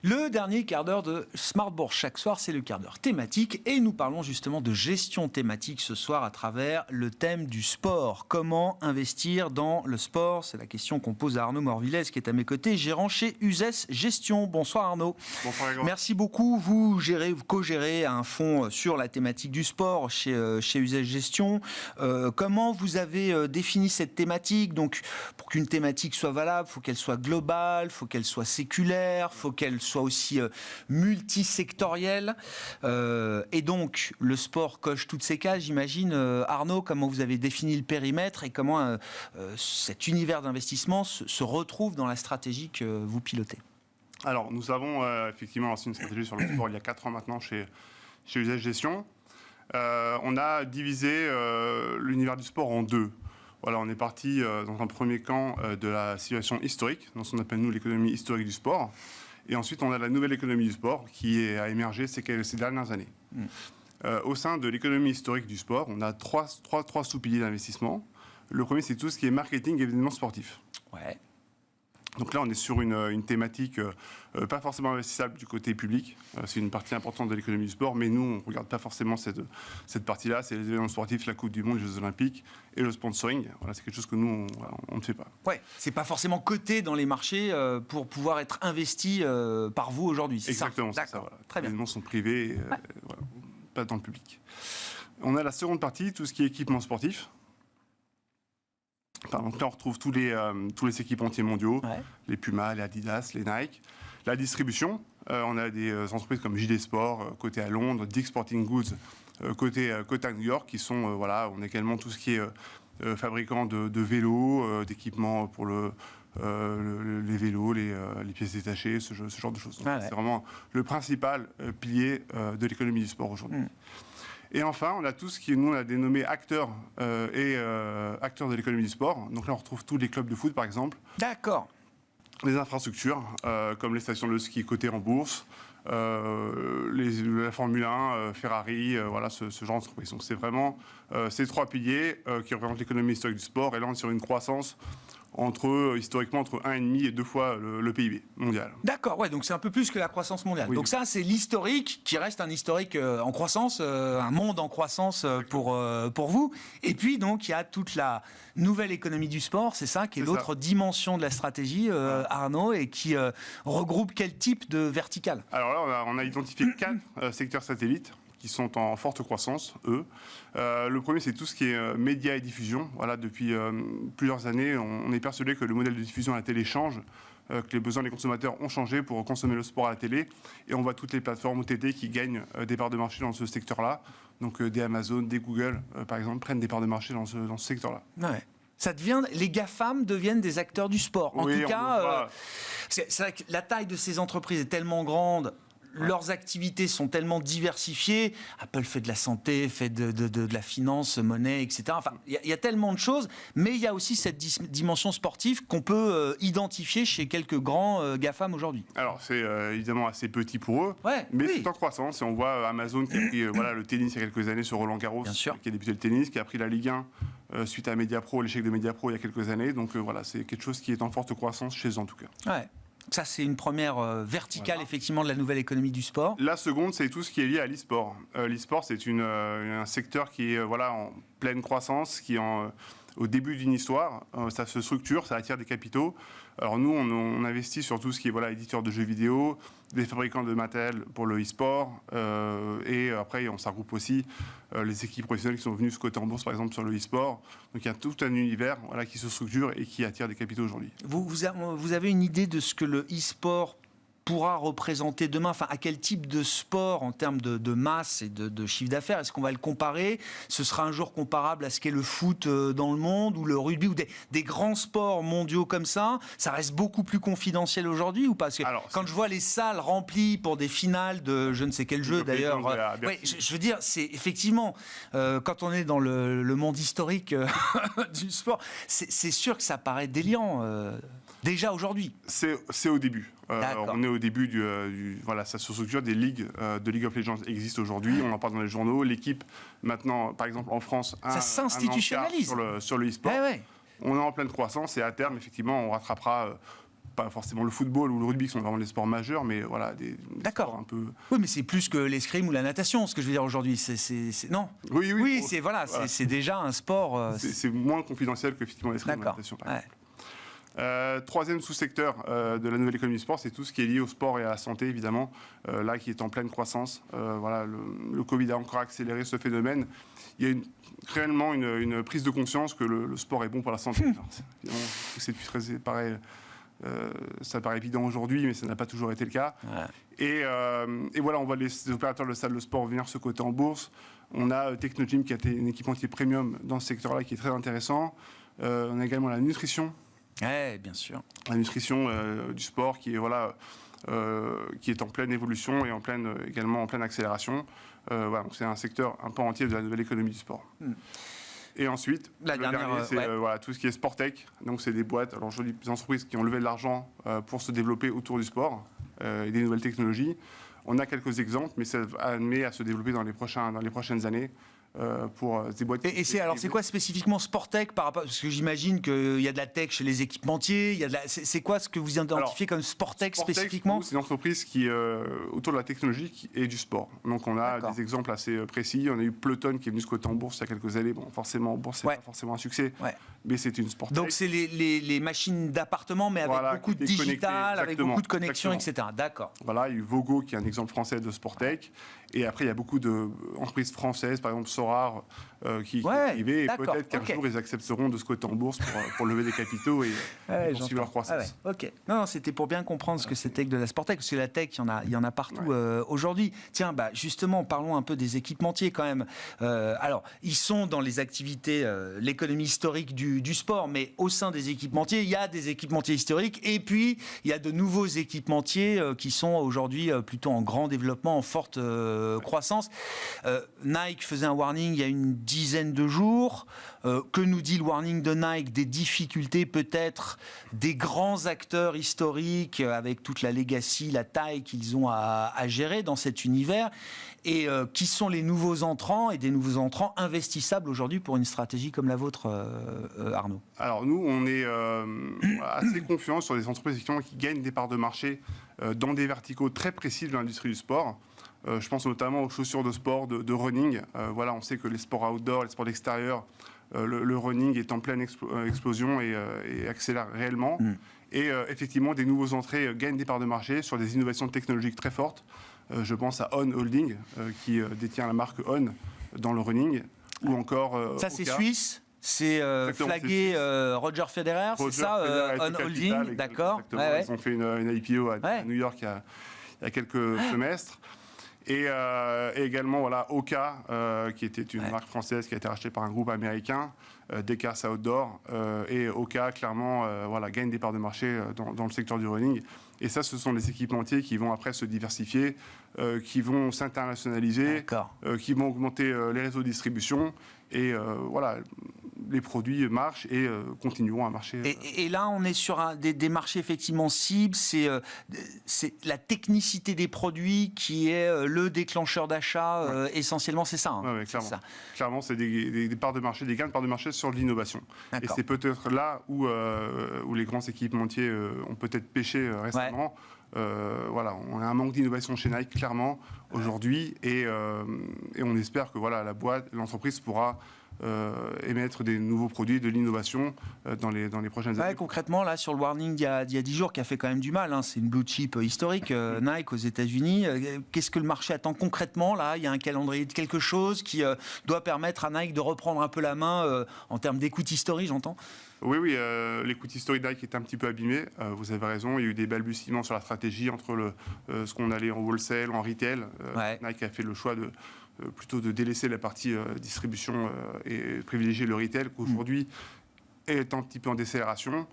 Le dernier quart d'heure de Smart Bourse chaque soir, c'est le quart d'heure thématique et nous parlons justement de gestion thématique ce soir à travers le thème du sport. Comment investir dans le sport? C'est la question qu'on pose à Arnaud Morvilez qui est à mes côtés, gérant chez USES Gestion. Bonsoir Arnaud. Bonsoir Grégoire. Merci beaucoup. Vous co-gérez un fonds sur la thématique du sport chez USES Gestion. Comment vous avez défini cette thématique? Donc pour qu'une thématique soit valable, il faut qu'elle soit globale, il faut qu'elle soit séculaire, il faut qu'elle soit aussi multisectorielle. Et donc, le sport coche toutes ces cases, j'imagine. Arnaud, comment vous avez défini le périmètre et comment cet univers d'investissement se retrouve dans la stratégie que vous pilotez? Alors, nous avons effectivement lancé une stratégie sur le sport il y a 4 ans maintenant chez USES Gestion. On a divisé l'univers du sport en deux. Voilà, on est parti dans un premier camp de la situation historique, dans ce qu'on appelle nous l'économie historique du sport. Et ensuite, on a la nouvelle économie du sport qui a émergé ces dernières années. Au sein de l'économie historique du sport, on a trois sous-piliers d'investissement. Le premier, c'est tout ce qui est marketing et événements sportifs. Ouais. Donc là, on est sur une thématique pas forcément investissable du côté public. C'est une partie importante de l'économie du sport, mais nous, on ne regarde pas forcément cette partie-là. C'est les événements sportifs, la Coupe du Monde, les Jeux Olympiques et le sponsoring. Voilà, c'est quelque chose que nous, on ne fait pas. Ouais, c'est pas forcément coté dans les marchés pour pouvoir être investi par vous aujourd'hui, c'est ça? Exactement, c'est ça. Voilà. Très bien. Les événements sont privés, voilà, pas dans le public. On a la seconde partie, tout ce qui est équipement sportif. Donc là, on retrouve tous les équipementiers mondiaux, ouais. Les Puma, les Adidas, les Nike. La distribution, on a des entreprises comme JD Sport, côté à Londres, Dick's Sporting Goods, côté à New York, qui sont, voilà, on a également tout ce qui est fabricant de vélos, d'équipements pour les vélos, les pièces détachées, ce genre de choses. Ah ouais. C'est vraiment le principal pilier de l'économie du sport aujourd'hui. Et enfin, on a tout ce qui, nous, on a dénommé acteurs acteurs de l'économie du sport. Donc là, on retrouve tous les clubs de foot, par exemple. D'accord. Les infrastructures, comme les stations de ski cotées en bourse, la Formule 1, Ferrari, voilà, ce genre d'entreprise. Donc c'est vraiment ces 3 piliers qui représentent l'économie historique du sport. Et là, on est sur une croissance historiquement entre 1,5 et 2 fois le PIB mondial. D'accord, ouais, donc c'est un peu plus que la croissance mondiale. Oui. Donc ça, c'est l'historique qui reste un historique en croissance, un monde en croissance pour vous. Et puis, donc, il y a toute la nouvelle économie du sport, c'est ça, qui est l'autre dimension de la stratégie, Arnaud, et qui regroupe quel type de verticale? Alors là, on a identifié 4 secteurs satellites qui sont en forte croissance, eux. Le premier, c'est tout ce qui est médias et diffusion. Voilà, depuis plusieurs années, on est persuadé que le modèle de diffusion à la télé change, que les besoins des consommateurs ont changé pour consommer le sport à la télé. Et on voit toutes les plateformes OTT qui gagnent des parts de marché dans ce secteur-là. Donc des Amazon, des Google, par exemple, prennent des parts de marché dans ce secteur-là. Ouais. Les GAFAM deviennent des acteurs du sport. En tout cas, c'est vrai que la taille de ces entreprises est tellement grande. Leurs activités sont tellement diversifiées. Apple fait de la santé, fait de la finance, monnaie, etc. Enfin, il y a tellement de choses, mais il y a aussi cette dimension sportive qu'on peut identifier chez quelques grands GAFAM aujourd'hui. Alors, c'est évidemment assez petit pour eux, mais c'est en croissance. Et on voit Amazon qui a pris le tennis il y a quelques années sur Roland-Garros, qui a débuté le tennis, qui a pris la Ligue 1 suite à Mediapro, l'échec de Mediapro il y a quelques années. Donc voilà, c'est quelque chose qui est en forte croissance chez eux en tout cas. Ouais. Ça, c'est une première verticale, effectivement, de la nouvelle économie du sport. La seconde, c'est tout ce qui est lié à l'e-sport. L'e-sport, c'est un secteur qui est en pleine croissance, qui est au début d'une histoire. Ça se structure, ça attire des capitaux. Alors nous, on investit sur tout ce qui est éditeur de jeux vidéo, des fabricants de matériel pour le e-sport. Et après, on regroupe aussi les équipes professionnelles qui sont venues se coter en bourse, par exemple, sur le e-sport. Donc il y a tout un univers qui se structure et qui attire des capitaux aujourd'hui. Vous avez une idée de ce que le e-sport pourra représenter demain, enfin à quel type de sport en termes de masse et de chiffre d'affaires? Est-ce qu'on va le comparer? Ce sera un jour comparable à ce qu'est le foot dans le monde ou le rugby ou des grands sports mondiaux comme ça? Ça reste beaucoup plus confidentiel aujourd'hui ou pas? Parce que quand je vois les salles remplies pour des finales de je ne sais quel jeu d'ailleurs, je veux dire, c'est effectivement quand on est dans le monde historique du sport, c'est sûr que ça paraît déliant déjà aujourd'hui. C'est au début. On est au début ça se structure des ligues de League of Legends existent aujourd'hui. On en parle dans les journaux. L'équipe maintenant, par exemple en France, ça s'institutionnalise sur le e-sport. On est en pleine croissance et à terme, effectivement, on rattrapera pas forcément le football ou le rugby qui sont vraiment des sports majeurs, mais voilà, des sports un peu... Oui, mais c'est plus que l'escrime ou la natation, ce que je veux dire aujourd'hui. Non. Oui, c'est déjà un sport... C'est moins confidentiel qu'effectivement l'escrime ou la natation. Troisième sous-secteur de la nouvelle économie du sport, c'est tout ce qui est lié au sport et à la santé, évidemment, là qui est en pleine croissance. Le Covid a encore accéléré ce phénomène. Il y a réellement une prise de conscience que le sport est bon pour la santé. Ça paraît évident aujourd'hui, mais ça n'a pas toujours été le cas. Et voilà, on voit les opérateurs de salles de sport venir se coter en bourse. On a Technogym qui a été un équipementier premium dans ce secteur-là qui est très intéressant. On a également la nutrition. Oui, bien sûr. La nutrition du sport qui est en pleine évolution et également en pleine accélération. Donc c'est un secteur un peu entier de la nouvelle économie du sport. Et ensuite, le dernier, c'est tout ce qui est Sportech. Donc c'est des boîtes, des entreprises qui ont levé de l'argent pour se développer autour du sport et des nouvelles technologies. On a quelques exemples, mais ça admet à se développer dans les prochaines années. Pour des boîtes. Et c'est quoi spécifiquement Sportech par rapport, parce que j'imagine qu'il y a de la tech chez les équipementiers. C'est quoi ce que vous identifiez comme Sportech spécifiquement? C'est une entreprise qui autour de la technologie et du sport. Donc on a des exemples assez précis. On a eu Peloton qui est venu se coter en bourse il y a quelques années. Bon, forcément en bourse c'est pas forcément un succès, mais c'est une Sportech. Donc c'est les machines d'appartement, mais avec beaucoup de digital, avec beaucoup de connexions, etc. D'accord. Voilà, il y a eu Vogo qui est un exemple français de Sportech. Et après, il y a beaucoup d'entreprises françaises, par exemple Sorar, qui arrivaient. Et peut-être qu'un jour, ils accepteront de se coter en bourse pour lever des capitaux et poursuivre leur croissance. Non, c'était pour bien comprendre ce que c'était que de la Sportech, parce que la tech, il y en a partout aujourd'hui. Tiens, justement, parlons un peu des équipementiers quand même. Alors, ils sont dans les activités, l'économie historique du sport, mais au sein des équipementiers, il y a des équipementiers historiques, et puis il y a de nouveaux équipementiers qui sont aujourd'hui plutôt en grand développement, en forte croissance. Nike faisait un warning il y a une dizaine de jours. Que nous dit le warning de Nike? Des difficultés peut-être des grands acteurs historiques avec toute la legacy, la taille qu'ils ont à gérer dans cet univers, et qui sont les nouveaux entrants et des nouveaux entrants investissables aujourd'hui pour une stratégie comme la vôtre, Arnaud? Alors nous, on est assez confiants sur des entreprises qui gagnent des parts de marché dans des verticaux très précis de l'industrie du sport. Je pense notamment aux chaussures de sport, de running. On sait que les sports outdoor, les sports d'extérieur, le running est en pleine explosion et accélère réellement. Et effectivement, des nouveaux entrées gagnent des parts de marché sur des innovations technologiques très fortes. Je pense à On Holding, qui détient la marque On dans le running, ou encore... Ça, c'est suisse? C'est flagué Roger Federer, c'est ça, On Holding, d'accord. Ils ont fait une IPO à New York il y a quelques semestres. Et également, Oka, qui était une marque française qui a été rachetée par un groupe américain, Decathlon Outdoor. Et Oka, clairement, gagne des parts de marché dans le secteur du running. Et ça, ce sont les équipementiers qui vont après se diversifier, qui vont s'internationaliser, qui vont augmenter les réseaux de distribution. Et les produits marchent et continueront à marcher. Et là, on est sur des marchés effectivement cibles. C'est la technicité des produits qui est le déclencheur d'achat essentiellement, c'est ça. Clairement. Clairement, c'est des parts de marché, des gains de parts de marché sur l'innovation. Et c'est peut-être là où les grands équipementiers ont peut-être pêché récemment. On a un manque d'innovation chez Nike clairement aujourd'hui et on espère que l'entreprise pourra émettre des nouveaux produits, de l'innovation dans les prochaines années. Concrètement, là, sur le warning d'il y a 10 jours, qui a fait quand même du mal, c'est une blue chip historique, Nike aux États-Unis. Qu'est-ce que le marché attend concrètement? Là, il y a un calendrier de quelque chose qui doit permettre à Nike de reprendre un peu la main en termes d'equity story, j'entends? Oui, l'écoute historique Nike est un petit peu abîmé. Vous avez raison, il y a eu des balbutiements sur la stratégie entre ce qu'on allait en wholesale, en retail. Nike a fait le choix plutôt de délaisser la partie distribution et privilégier le retail, qu'aujourd'hui est un petit peu en décélération.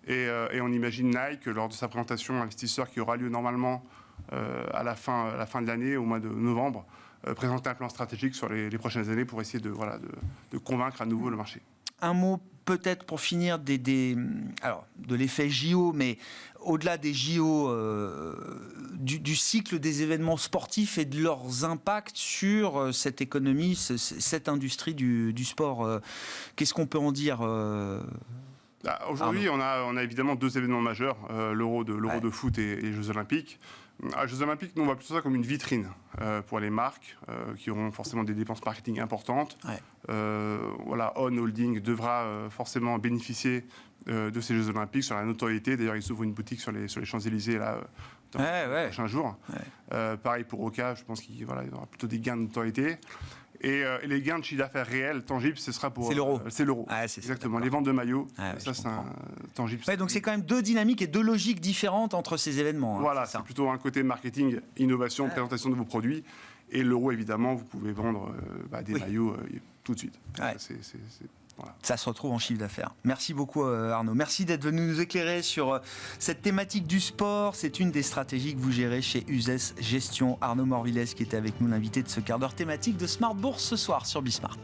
Et on imagine Nike, lors de sa présentation investisseur qui aura lieu normalement à la fin de l'année, au mois de novembre, présenter un plan stratégique sur les prochaines années pour essayer de convaincre à nouveau le marché. Un mot peut-être pour finir alors, de l'effet JO, mais au-delà des JO, du cycle des événements sportifs et de leurs impacts sur cette économie, cette industrie du sport. Qu'est-ce qu'on peut en dire Aujourd'hui, on a évidemment 2 événements majeurs, l'Euro de foot et les Jeux Olympiques. Les Jeux Olympiques, nous, on voit plutôt ça comme une vitrine pour les marques qui auront forcément des dépenses marketing importantes. Voilà, On Holding devra forcément bénéficier de ces Jeux Olympiques sur la notoriété. D'ailleurs, il s'ouvre une boutique sur les Champs-Élysées là, dans les prochains jours. Pareil pour Oka, je pense qu'il y aura plutôt des gains de notoriété. Et les gains de chiffre d'affaires réels, tangibles, ce sera pour... C'est l'euro. C'est l'euro. Exactement. Les ventes de maillots, ça c'est un tangible. Donc c'est quand même 2 dynamiques et 2 logiques différentes entre ces événements. Voilà, c'est plutôt un côté marketing, innovation, présentation de vos produits. Et l'euro, évidemment, vous pouvez vendre des maillots tout de suite. Voilà. Ça se retrouve en chiffre d'affaires. Merci beaucoup Arnaud. Merci d'être venu nous éclairer sur cette thématique du sport. C'est une des stratégies que vous gérez chez Uzès Gestion. Arnaud Morvilès qui était avec nous, l'invité de ce quart d'heure thématique de Smart Bourse ce soir sur Bismart.